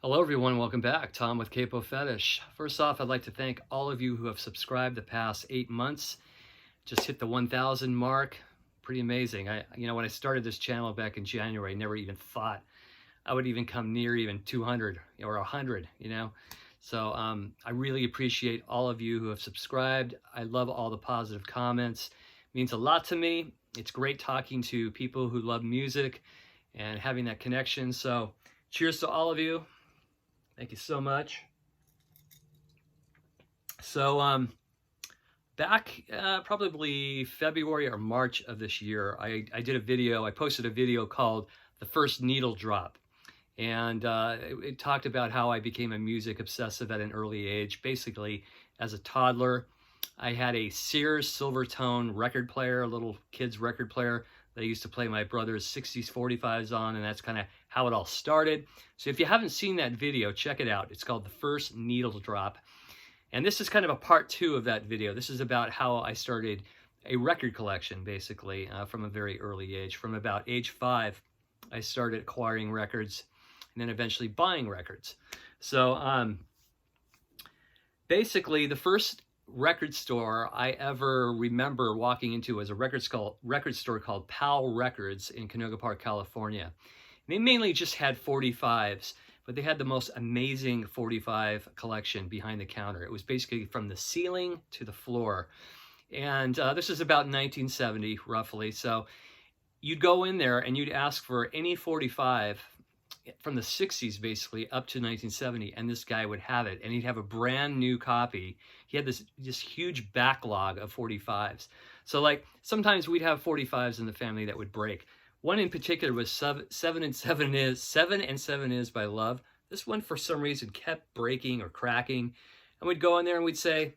Hello everyone, welcome back. Tom with Capo Fetish. First off, I'd like to thank all of you who have subscribed the past 8 months. Just hit the 1,000 mark. Pretty amazing. When I started this channel back in January, I never even thought I would even come near even 200 or 100, So I really appreciate all of you who have subscribed. I love all the positive comments. It means a lot to me. It's great talking to people who love music and having that connection. So cheers to all of you. Thank you so much. So back probably February or March of this year, I posted a video called The First Needle Drop. And it talked about how I became a music obsessive at an early age. Basically, as a toddler, I had a Sears Silvertone record player, a little kid's record player that I used to play my brother's 60s 45s on, and that's kind of how it all started. So if you haven't seen that video, check it out. It's called The First Needle Drop. And this is kind of a part 2 of that video. This is about how I started a record collection, basically, from a very early age. From about age 5, I started acquiring records and then eventually buying records. So basically, the first record store I ever remember walking into was a record store called Powell Records in Canoga Park, California. And they mainly just had 45s, but they had the most amazing 45 collection behind the counter. It was basically from the ceiling to the floor. And this is about 1970, roughly. So you'd go in there and you'd ask for any 45 from the 60s basically up to 1970, and this guy would have it, and he'd have a brand new copy. He had this huge backlog of 45s. So like sometimes we'd have 45s in the family that would break. One in particular was Seven and Seven Is by Love. This one for some reason kept breaking or cracking, and we'd go in there and we'd say,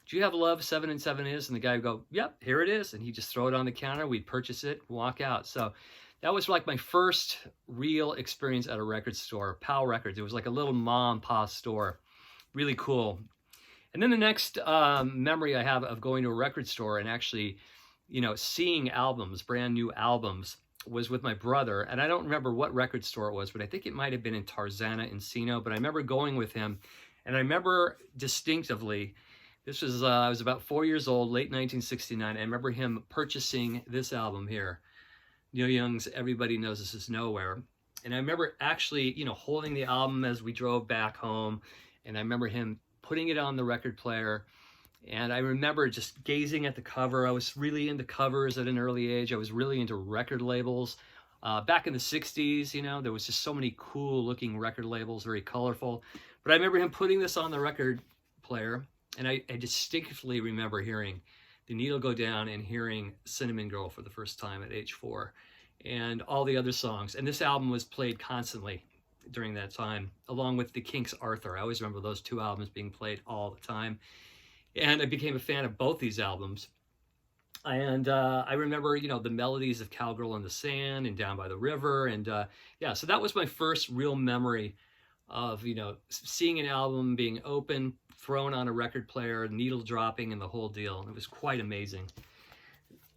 "Do you have Love 7 and 7 Is?" And the guy would go, "Yep, here it is," and he'd just throw it on the counter. We'd purchase it, walk out. So that was like my first real experience at a record store, Powell Records. It was like a little mom and pop store. Really cool. And then the next memory I have of going to a record store and actually, seeing albums, brand new albums, was with my brother. And I don't remember what record store it was, but I think it might have been in Tarzana, Encino. But I remember going with him, and I remember distinctively, this was, I was about 4 years old, late 1969. I remember him purchasing this album here, Neil Young's Everybody Knows This Is Nowhere. And I remember actually, holding the album as we drove back home. And I remember him putting it on the record player. And I remember just gazing at the cover. I was really into covers at an early age. I was really into record labels. Back in the 60s, there was just so many cool looking record labels, very colorful. But I remember him putting this on the record player. And I distinctly remember hearing the needle go down and hearing Cinnamon Girl for the first time at age 4, and all the other songs. And this album was played constantly during that time, along with the Kinks' Arthur. I always remember those 2 albums being played all the time. And I became a fan of both these albums. And I remember, the melodies of Cowgirl in the Sand and Down by the River. And yeah, so that was my first real memory of, seeing an album being open, thrown on a record player, needle dropping, and the whole deal. It was quite amazing.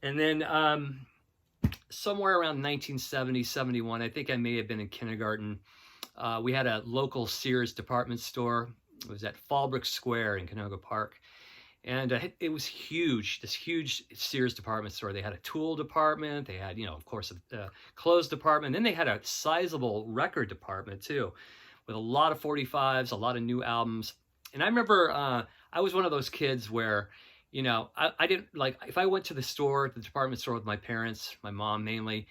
And then somewhere around 1970, 71, I think I may have been in kindergarten, we had a local Sears department store. It was at Fallbrook Square in Canoga Park. And it was huge, this huge Sears department store. They had a tool department. They had, of course, a clothes department. And then they had a sizable record department, too, with a lot of 45s, a lot of new albums. And I remember I was one of those kids where, I didn't, like, if I went to the store, the department store with my parents, my mom mainly,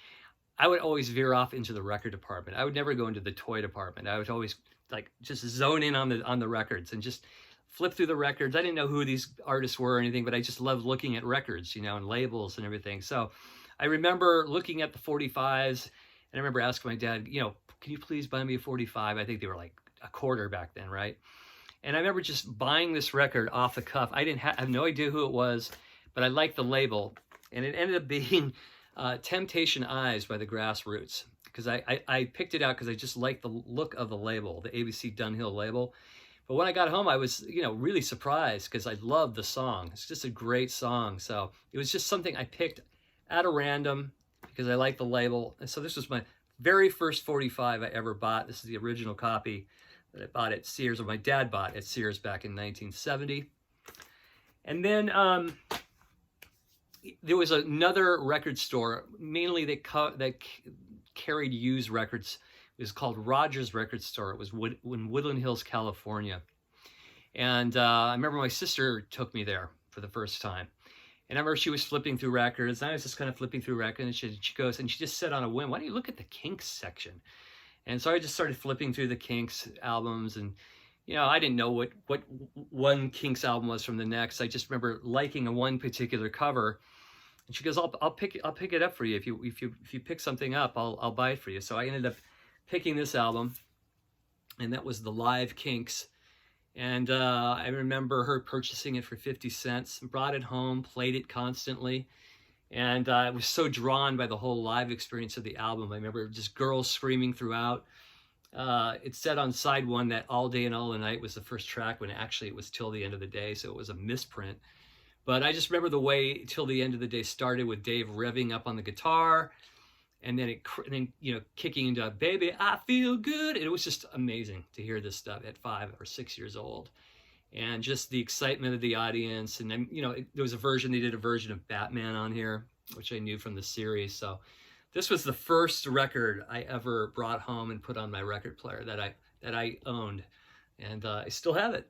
I would always veer off into the record department. I would never go into the toy department. I would always, like, just zone in on the records and just flip through the records. I didn't know who these artists were or anything, but I just loved looking at records, and labels and everything. So I remember looking at the 45s, and I remember asking my dad, can you please buy me a 45? I think they were like $0.25 back then, right? And I remember just buying this record off the cuff. I have no idea who it was, but I liked the label. And it ended up being Temptation Eyes by the Grassroots, because I picked it out because I just liked the look of the label, the ABC Dunhill label. But when I got home, I was, really surprised because I loved the song. It's just a great song. So it was just something I picked at a random because I liked the label. And so this was my Very first 45 I ever bought. This is the original copy that I bought at Sears, or my dad bought at Sears back in 1970. And then there was another record store, mainly that carried used records. It was called Rogers Record Store. It was in Woodland Hills, California. And I remember my sister took me there for the first time. And I remember she was flipping through records, and I was just kind of flipping through records, and she goes, and she just said on a whim, "Why don't you look at the Kinks section?" And so I just started flipping through the Kinks albums, and I didn't know what one Kinks album was from the next. I just remember liking one particular cover, and she goes, "I'll pick it up for you. If you pick something up, I'll buy it for you." So I ended up picking this album, and that was the Live Kinks. And I remember her purchasing it for 50 cents, brought it home, played it constantly. And I was so drawn by the whole live experience of the album. I remember just girls screaming throughout. It said on side one that All Day and All the Night was the first track, when actually it was Till the End of the Day, so it was a misprint. But I just remember the way Till the End of the Day started with Dave revving up on the guitar, and then kicking into Baby I Feel Good. And it was just amazing to hear this stuff at 5 or 6 years old, and just the excitement of the audience. And then there was they did a version of Batman on here, which I knew from the series. So this was the first record I ever brought home and put on my record player that I owned, and I still have it,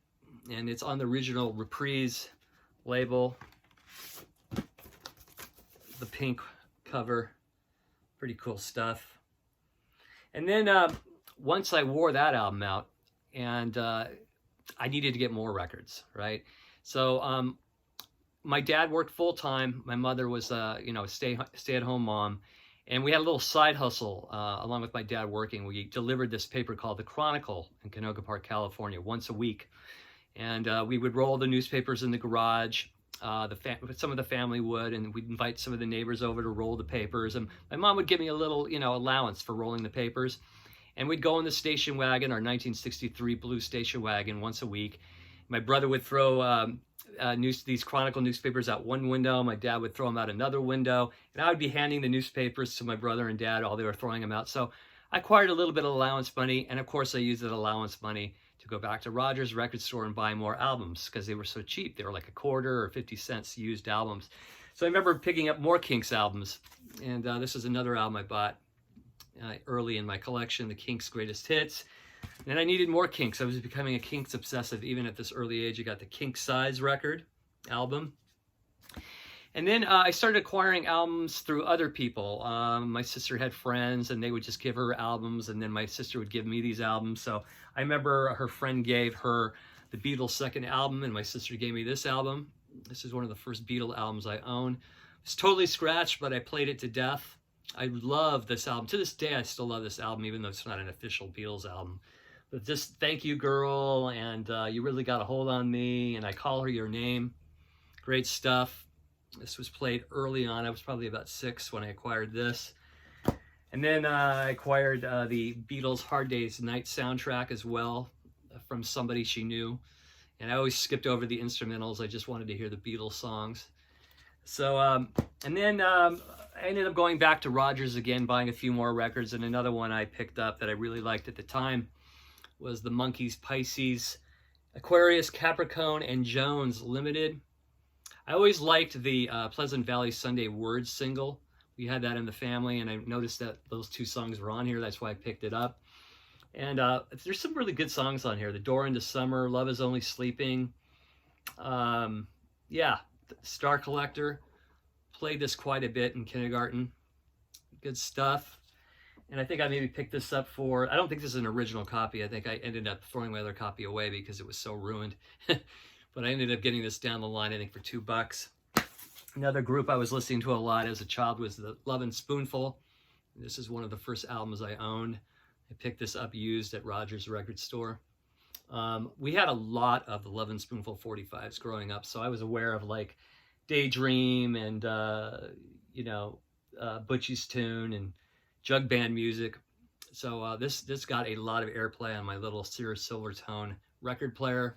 and it's on the original Reprise label, the pink cover. Pretty cool stuff. And then once I wore that album out, and I needed to get more records, right? So my dad worked full time. My mother was a stay-at-home mom, and we had a little side hustle along with my dad working. We delivered this paper called The Chronicle in Canoga Park, California, once a week, and we would roll the newspapers in the garage. Some of the family would, and we'd invite some of the neighbors over to roll the papers, and my mom would give me a little allowance for rolling the papers, and we'd go in the station wagon, our 1963 blue station wagon, once a week. My brother would throw these Chronicle newspapers out one window, my dad would throw them out another window, and I would be handing the newspapers to my brother and dad while they were throwing them out. So I acquired a little bit of allowance money, and of course I used that allowance money to go back to Rogers Record Store and buy more albums, because they were so cheap. They were like a quarter or 50 cents used albums. So I remember picking up more Kinks albums, and this is another album I bought early in my collection, the Kinks Greatest Hits. And I needed more Kinks. I was becoming a Kinks obsessive even at this early age. I got the Kinks Size record album. And then I started acquiring albums through other people. My sister had friends, and they would just give her albums, and then my sister would give me these albums. So I remember her friend gave her the Beatles' second album, and my sister gave me this album. This is one of the first Beatles albums I own. It's totally scratched, but I played it to death. I love this album. To this day, I still love this album, even though it's not an official Beatles album. But just Thank You Girl, and You Really Got a Hold on Me, and I Call Her Your Name. Great stuff. This was played early on. I was probably about 6 when I acquired this. And then I acquired the Beatles' Hard Day's Night soundtrack as well, from somebody she knew. And I always skipped over the instrumentals. I just wanted to hear the Beatles songs. So, and then I ended up going back to Rogers again, buying a few more records. And another one I picked up that I really liked at the time was the Monkees' Pisces, Aquarius, Capricorn, and Jones Limited. I always liked the Pleasant Valley Sunday Words single. We had that in the family, and I noticed that those 2 songs were on here. That's why I picked it up. And there's some really good songs on here. The Door into Summer, Love is Only Sleeping. Yeah, Star Collector. Played this quite a bit in kindergarten. Good stuff. And I think I maybe picked this up for, I don't think this is an original copy. I think I ended up throwing my other copy away because it was so ruined. But I ended up getting this down the line, I think, for $2. Another group I was listening to a lot as a child was the Lovin' Spoonful. This is one of the first albums I owned. I picked this up used at Rogers Record Store. We had a lot of the Lovin' Spoonful 45s growing up, so I was aware of like Daydream and Butchie's Tune and jug band music. So this got a lot of airplay on my little Sears Silvertone record player.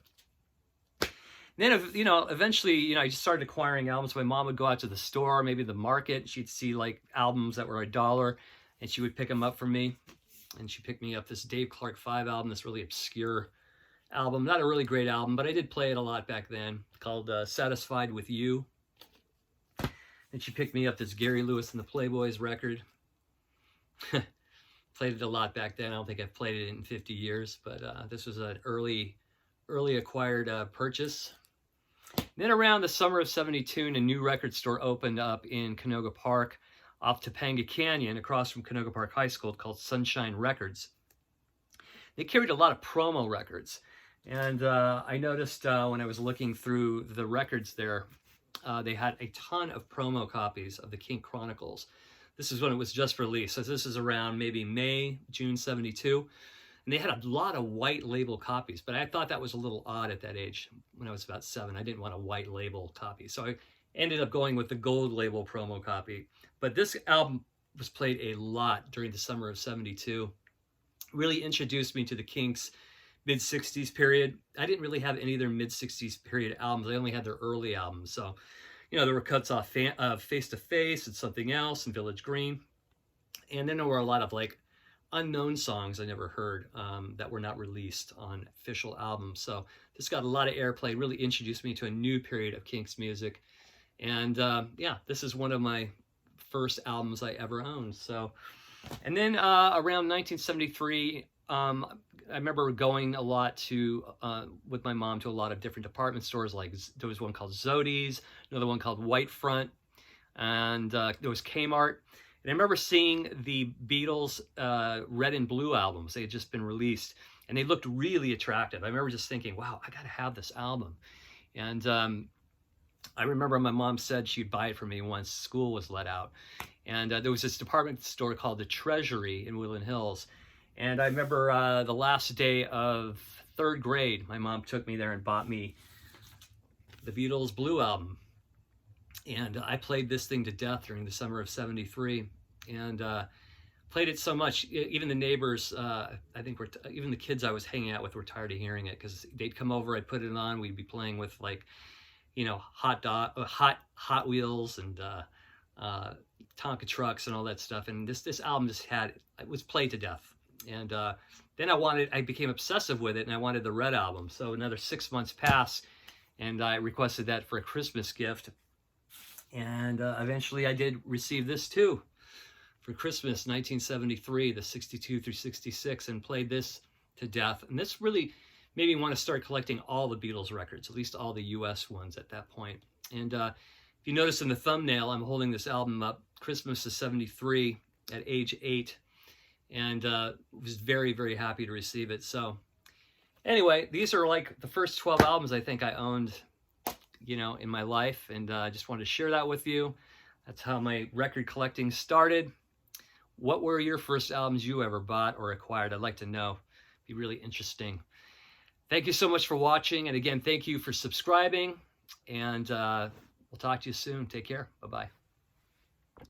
And then, eventually, I just started acquiring albums. My mom would go out to the store, maybe the market. She'd see like albums that were $1, and she would pick them up for me. And she picked me up this Dave Clark 5 album, this really obscure album. Not a really great album, but I did play it a lot back then, called Satisfied With You. And she picked me up this Gary Lewis and the Playboys record. Played it a lot back then. I don't think I've played it in 50 years, but this was an early acquired purchase. Then around the summer of '72, a new record store opened up in Canoga Park off Topanga Canyon across from Canoga Park High School, called Sunshine Records. They carried a lot of promo records. And I noticed when I was looking through the records there, they had a ton of promo copies of the Kinks Chronicles. This is when it was just released. So this is around maybe May, June '72. And they had a lot of white label copies, but I thought that was a little odd at that age. When I was about 7, I didn't want a white label copy. So I ended up going with the gold label promo copy. But this album was played a lot during the summer of '72. Really introduced me to the Kinks mid-'60s period. I didn't really have any of their mid-'60s period albums. I only had their early albums. So, you know, there were cuts off Face to Face and Something Else and Village Green. And then there were a lot of like unknown songs I never heard that were not released on official albums. So this got a lot of airplay, really introduced me to a new period of Kinks music. And yeah, this is one of my first albums I ever owned. So, and then around 1973, I remember going a lot to, with my mom, to a lot of different department stores. Like there was one called Zodi's, another one called Whitefront, and there was Kmart. And I remember seeing the Beatles Red and Blue albums. They had just been released, and they looked really attractive. I remember just thinking, wow, I got to have this album. And I remember my mom said she'd buy it for me once school was let out. And there was this department store called the Treasury in Woodland Hills. And I remember the last day of 3rd grade, my mom took me there and bought me the Beatles Blue album. And I played this thing to death during the summer of '73, and played it so much, even the neighbors, I think even the kids I was hanging out with were tired of hearing it, because they'd come over, I'd put it on, we'd be playing with, like, you know, Hot Wheels and Tonka trucks and all that stuff. And this album just it was played to death. And then I became obsessive with it, and I wanted the Red album. So another 6 months passed, and I requested that for a Christmas gift. And eventually I did receive this too for Christmas 1973, the 62 through 66, and played this to death. And this really made me want to start collecting all the Beatles records, at least all the US ones at that point. And if you notice in the thumbnail, I'm holding this album up, Christmas of '73, at age 8, and was very, very happy to receive it. So anyway, these are like the first 12 albums I think I owned, you know, in my life, and I just wanted to share that with you. That's how my record collecting started. What were your first albums you ever bought or acquired? I'd like to know. It'd be really interesting. Thank you so much for watching, and again, thank you for subscribing, and we'll talk to you soon. Take care. Bye-bye.